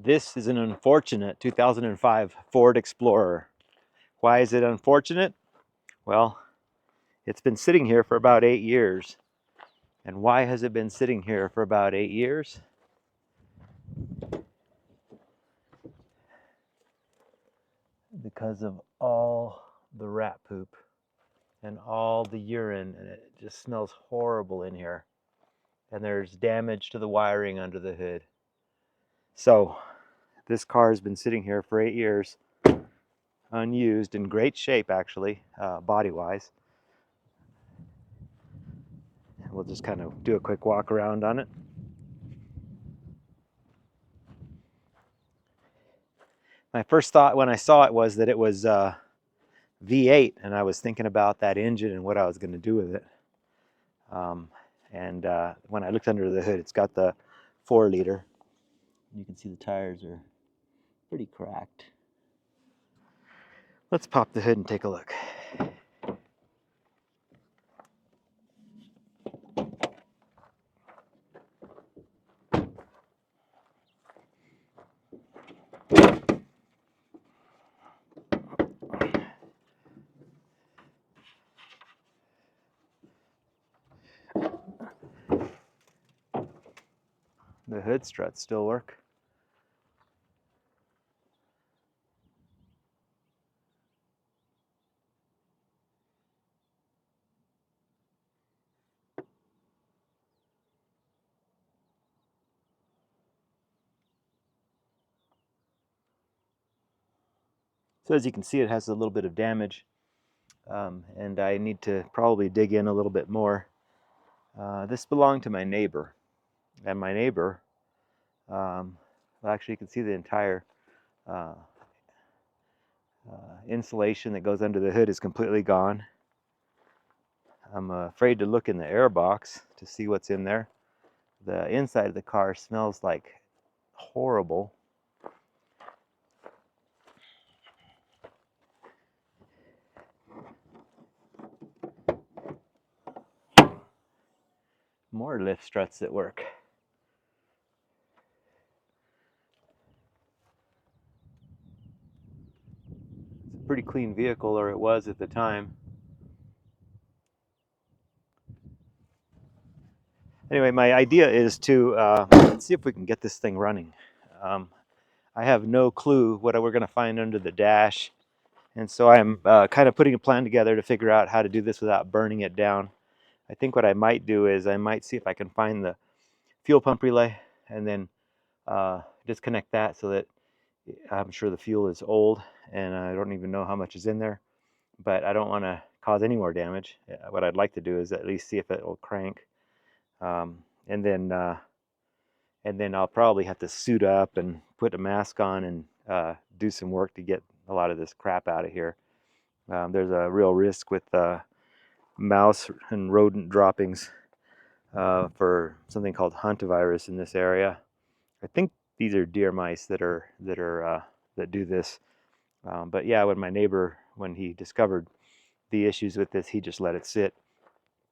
This is an unfortunate 2005 Ford Explorer. Why is it unfortunate? Well, it's been sitting here for about 8 years. And why has it been sitting here for about 8 years? Because of all the rat poop and all the urine, and it just smells horrible in here. And there's damage to the wiring under the hood. So this car has been sitting here for 8 years, unused, in great shape actually, body-wise. We'll just kind of do a quick walk around on it. My first thought when I saw it was that it was V8, and I was thinking about that engine and what I was going to do with it. When I looked under the hood, it's got the 4-liter. You can see the tires are pretty cracked. Let's pop the hood and take a look. The hood struts still work. So as you can see, it has a little bit of damage, and I need to probably dig in a little bit more. This belonged to my neighbor, and my neighbor, well, actually you can see the entire insulation that goes under the hood is completely gone. I'm afraid to look in the air box to see what's in there. The inside of the car smells like horrible. More lift struts at work. It's a pretty clean vehicle, or it was at the time. Anyway, my idea is to see if we can get this thing running. I have no clue what we're going to find under the dash, and so I'm kind of putting a plan together to figure out how to do this without burning it down. I think what I might do is I might see if I can find the fuel pump relay and then disconnect that, so that I'm sure the fuel is old and I don't even know how much is in there, but I don't want to cause any more damage. What I'd like to do is at least see if it will crank, and then I'll probably have to suit up and put a mask on and do some work to get a lot of this crap out of here. There's a real risk with mouse and rodent droppings for something called hantavirus in this area. I think these are deer mice that do this. But yeah, when he discovered the issues with this, he just let it sit,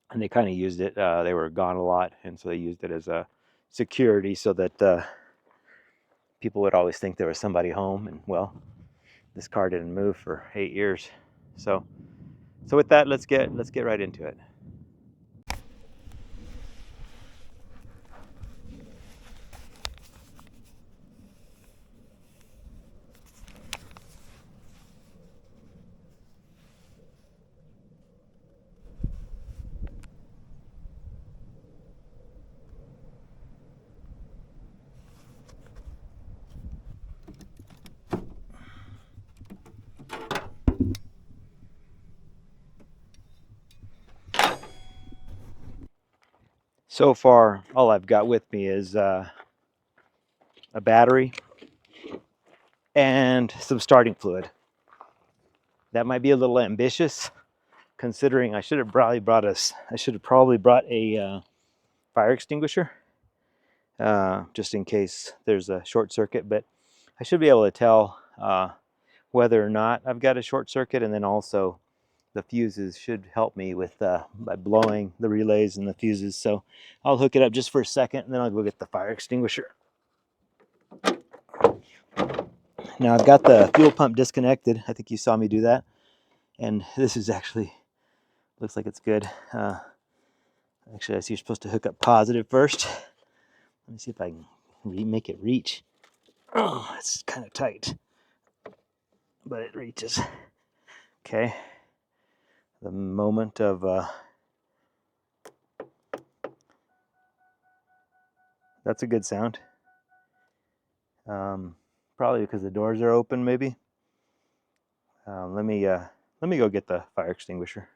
and they kind of used it. They were gone a lot, and so they used it as a security so that people would always think there was somebody home. And well, this car didn't move for 8 years. So with that, let's get right into it. So far, all I've got with me is a battery and some starting fluid. That might be a little ambitious, considering I should have probably brought a fire extinguisher, just in case there's a short circuit. But I should be able to tell whether or not I've got a short circuit, and then also the fuses should help me with by blowing the relays and the fuses. So I'll hook it up just for a second, and then I'll go get the fire extinguisher. Now I've got the fuel pump disconnected. I think you saw me do that. And this is actually, looks like it's good. Actually, I see you're supposed to hook up positive first. Let me see if I can make it reach. Oh, it's kind of tight, but it reaches. Okay. The moment of, that's a good sound. Probably because the doors are open, maybe. Let me go get the fire extinguisher.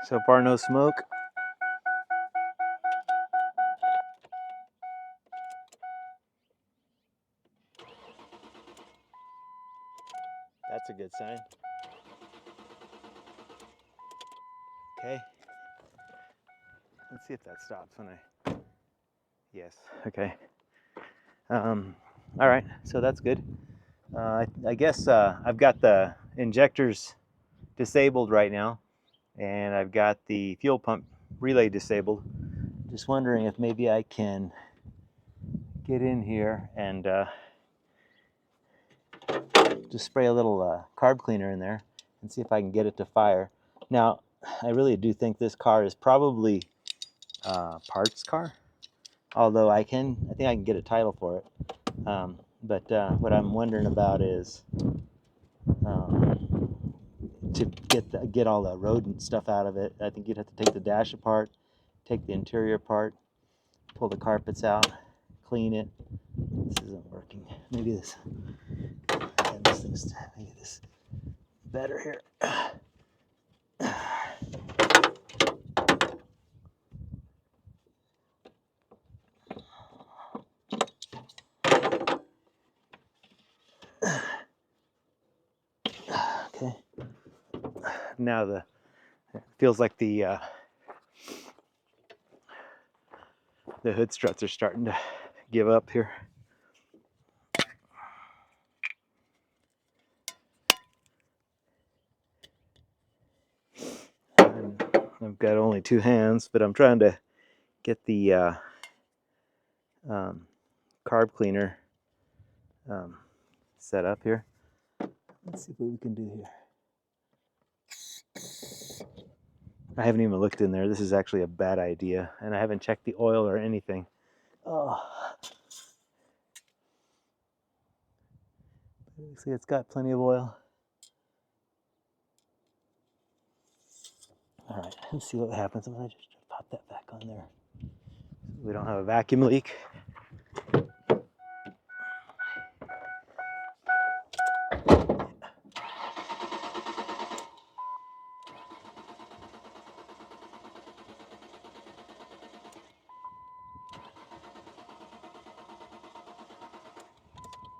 So far, no smoke. That's a good sign. Okay. Let's see if that stops when I. Yes. Okay. All right. So that's good. I guess I've got the injectors disabled right now, and I've got the fuel pump relay disabled. Just wondering if maybe I can get in here and just spray a little carb cleaner in there and see if I can get it to fire. Now, I really do think this car is probably parts car, although I think I can get a title for it. But what I'm wondering about is to get all the rodent stuff out of it. I think you'd have to take the dash apart, take the interior apart, pull the carpets out, clean it. This isn't working. Maybe this better here. Okay. Now it feels like the hood struts are starting to give up here. And I've got only two hands, but I'm trying to get the carb cleaner set up here. Let's see what we can do here. I haven't even looked in there. This is actually a bad idea, and I haven't checked the oil or anything. Oh. See, it's got plenty of oil. All right, let's see what happens when I just pop that back on there. We don't have a vacuum leak.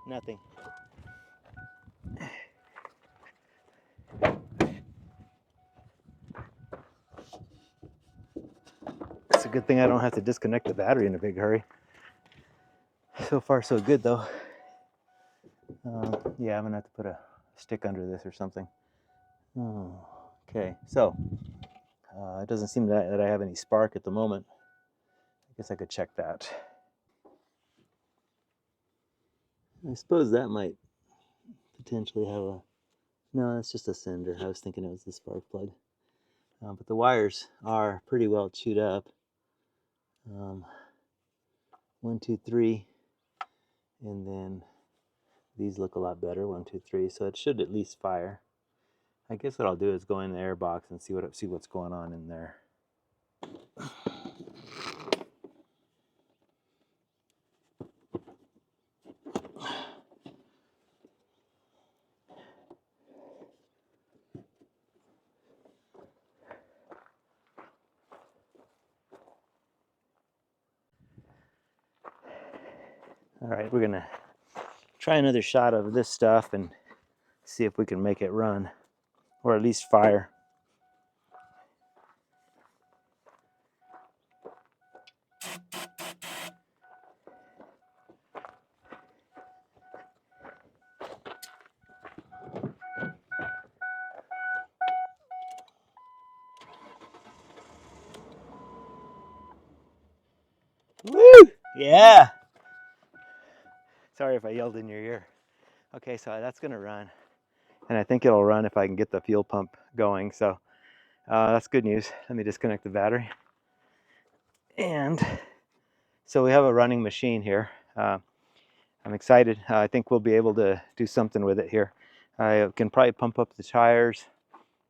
Nothing. It's a good thing I don't have to disconnect the battery in a big hurry. So far, so good, though. Yeah, I'm gonna have to put a stick under this or something. Oh, okay, so it doesn't seem that I have any spark at the moment. I guess I could check that. I suppose that might potentially have a... No, that's just a cinder. I was thinking it was the spark plug. But the wires are pretty well chewed up. 1, 2, 3, and then these look a lot better. 1, 2, 3. So it should at least fire. I guess what I'll do is go in the air box and see what's going on in there. All right, we're gonna try another shot of this stuff and see if we can make it run, or at least fire. Woo! Yeah. Sorry if I yelled in your ear. Okay, so that's gonna run, and I think it'll run if I can get the fuel pump going. So that's good news. Let me disconnect the battery. And so we have a running machine here. I'm excited. I think we'll be able to do something with it here. I can probably pump up the tires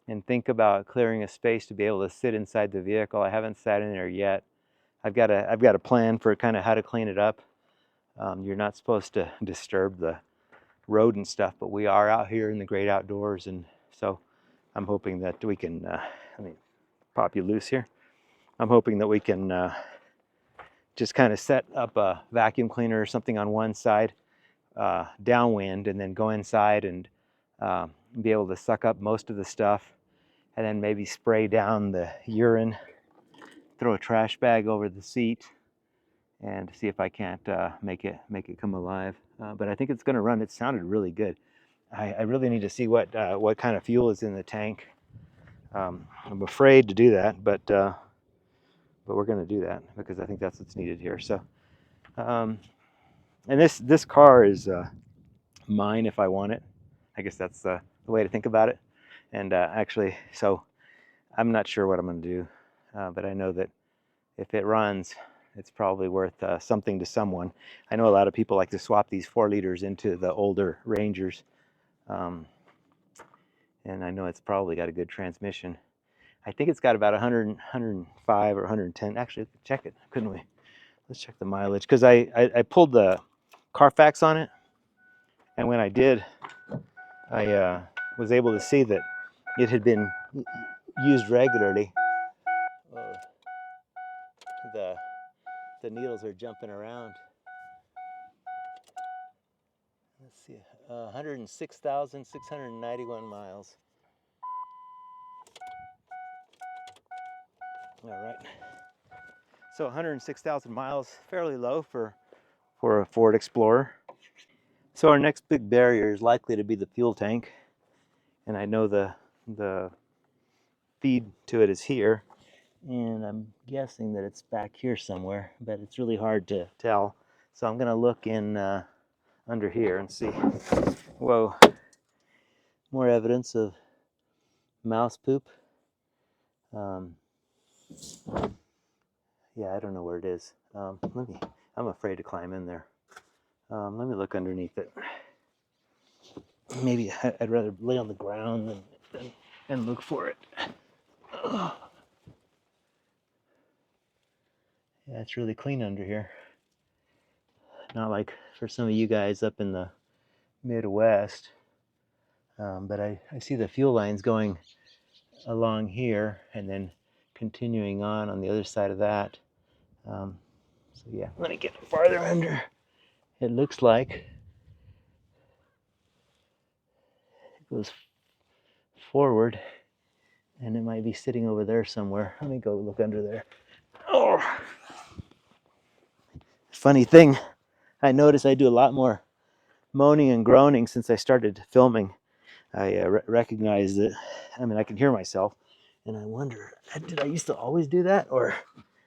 and think about clearing a space to be able to sit inside the vehicle. I haven't sat in there yet. I've got a plan for kind of how to clean it up. You're not supposed to disturb the road and stuff, but we are out here in the great outdoors, and so I'm hoping that we can. Let me pop you loose here. I'm hoping that we can just kind of set up a vacuum cleaner or something on one side, downwind, and then go inside and be able to suck up most of the stuff, and then maybe spray down the urine, throw a trash bag over the seat, and see if I can't make it come alive. But I think it's going to run. It sounded really good. I really need to see what kind of fuel is in the tank. I'm afraid to do that, but we're going to do that because I think that's what's needed here. So, and this car is mine if I want it. I guess that's the way to think about it. And actually, so I'm not sure what I'm going to do, but I know that if it runs, it's probably worth something to someone. I know a lot of people like to swap these 4 liters into the older Rangers, and I know it's probably got a good transmission. I think it's got about 100, 105 or 110. Actually, check it, couldn't we? Let's check the mileage, because I pulled the Carfax on it, and when I did, I was able to see that it had been used regularly. Oh, the needles are jumping around. Let's see, 106,691 miles. All right. So 106,000 miles, fairly low for a Ford Explorer. So our next big barrier is likely to be the fuel tank, and I know the feed to it is here, and I'm guessing that it's back here somewhere, but it's really hard to tell. So I'm gonna look in under here and see. Whoa, more evidence of mouse poop. Yeah, I don't know where it is. I'm afraid to climb in there. Let me look underneath it. Maybe I'd rather lay on the ground and look for it. Yeah, it's really clean under here. Not like for some of you guys up in the Midwest. But I see the fuel lines going along here and then continuing on the other side of that. So yeah, let me get farther under. It looks like it goes forward, and it might be sitting over there somewhere. Let me go look under there. Oh, funny thing, I notice I do a lot more moaning and groaning since I started filming. I recognize that. I mean, I can hear myself, and I wonder, did I used to always do that, or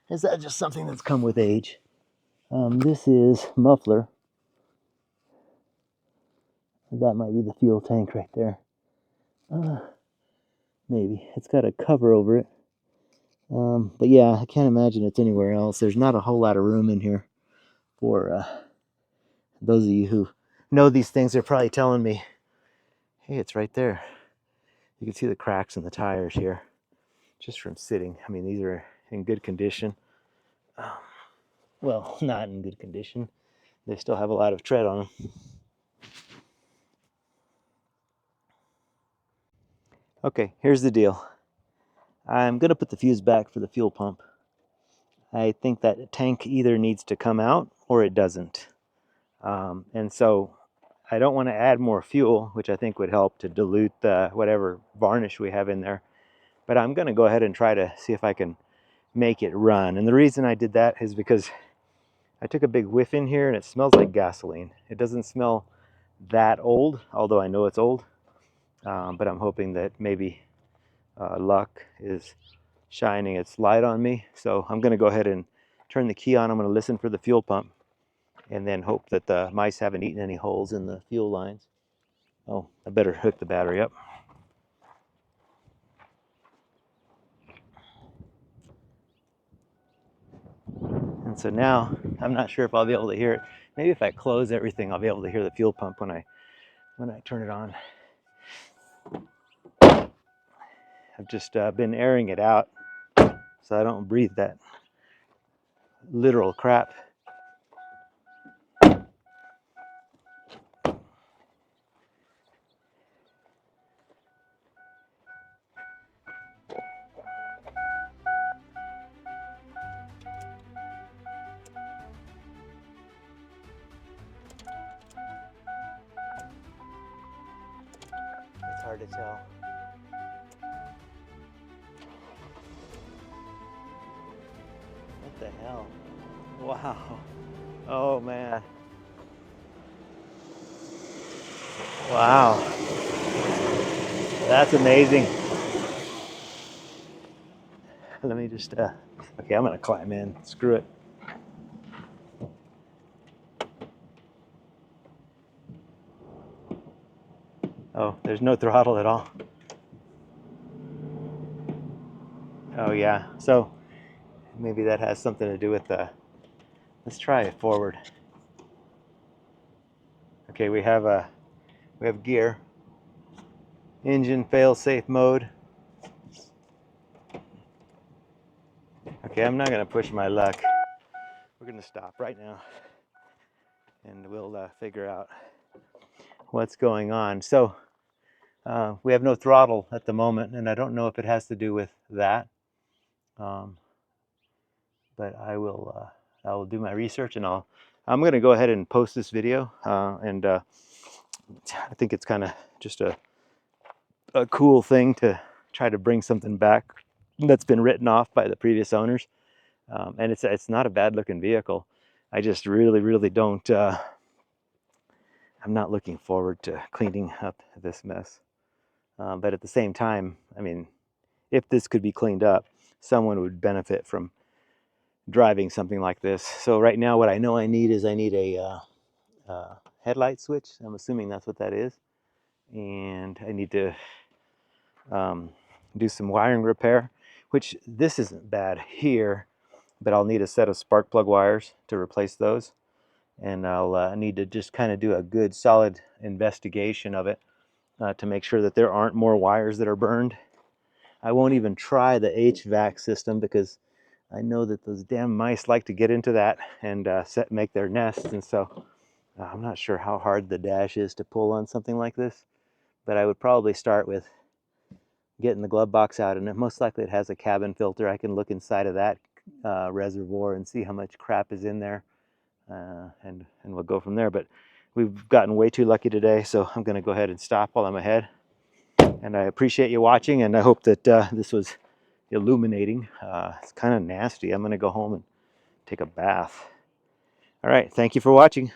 is that just something that's come with age? This is muffler. That might be the fuel tank right there. Maybe. It's got a cover over it. But yeah, I can't imagine it's anywhere else. There's not a whole lot of room in here for those of you who know these things. They're probably telling me, hey, it's right there. You can see the cracks in the tires here just from sitting. I mean, these are in good condition. Well, not in good condition. They still have a lot of tread on them. Okay, here's the deal. I'm going to put the fuse back for the fuel pump. I think that tank either needs to come out or it doesn't. And so I don't want to add more fuel, which I think would help to dilute whatever varnish we have in there. But I'm going to go ahead and try to see if I can make it run. And the reason I did that is because I took a big whiff in here and it smells like gasoline. It doesn't smell that old, although I know it's old. But I'm hoping that maybe luck is shining its light on me. So I'm going to go ahead and turn the key on. I'm going to listen for the fuel pump and then hope that the mice haven't eaten any holes in the fuel lines. Oh, I better hook the battery up. And so now I'm not sure if I'll be able to hear it. Maybe if I close everything, I'll be able to hear the fuel pump when I turn it on. I've just been airing it out so I don't breathe that literal crap. It's hard to tell. What the hell? Wow. Oh man. Wow. That's amazing. Let me just, okay, I'm gonna climb in. Screw it. Oh, there's no throttle at all. Oh yeah, so maybe that has something to do with the, let's try it forward. Okay, we have gear, engine fail-safe mode. Okay, I'm not gonna push my luck. We're gonna stop right now and we'll figure out what's going on. So we have no throttle at the moment, and I don't know if it has to do with that. But I will do my research, and I'm going to go ahead and post this video. And I think it's kind of just a cool thing to try to bring something back that's been written off by the previous owners. And it's not a bad looking vehicle. I just really don't. I'm not looking forward to cleaning up this mess. But at the same time, I mean, if this could be cleaned up, someone would benefit from driving something like this. So right now what I know I need is a headlight switch. I'm assuming that's what that is. And I need to do some wiring repair, which this isn't bad here, but I'll need a set of spark plug wires to replace those. And I'll need to just kind of do a good solid investigation of it to make sure that there aren't more wires that are burned. I won't even try the HVAC system because I know that those damn mice like to get into that and make their nests, and so I'm not sure how hard the dash is to pull on something like this, but I would probably start with getting the glove box out, and most likely it has a cabin filter. I can look inside of that reservoir and see how much crap is in there, and we'll go from there. But we've gotten way too lucky today, so I'm going to go ahead and stop while I'm ahead. And I appreciate you watching, and I hope that this was illuminating. It's kind of nasty. I'm going to go home and take a bath. All right, thank you for watching.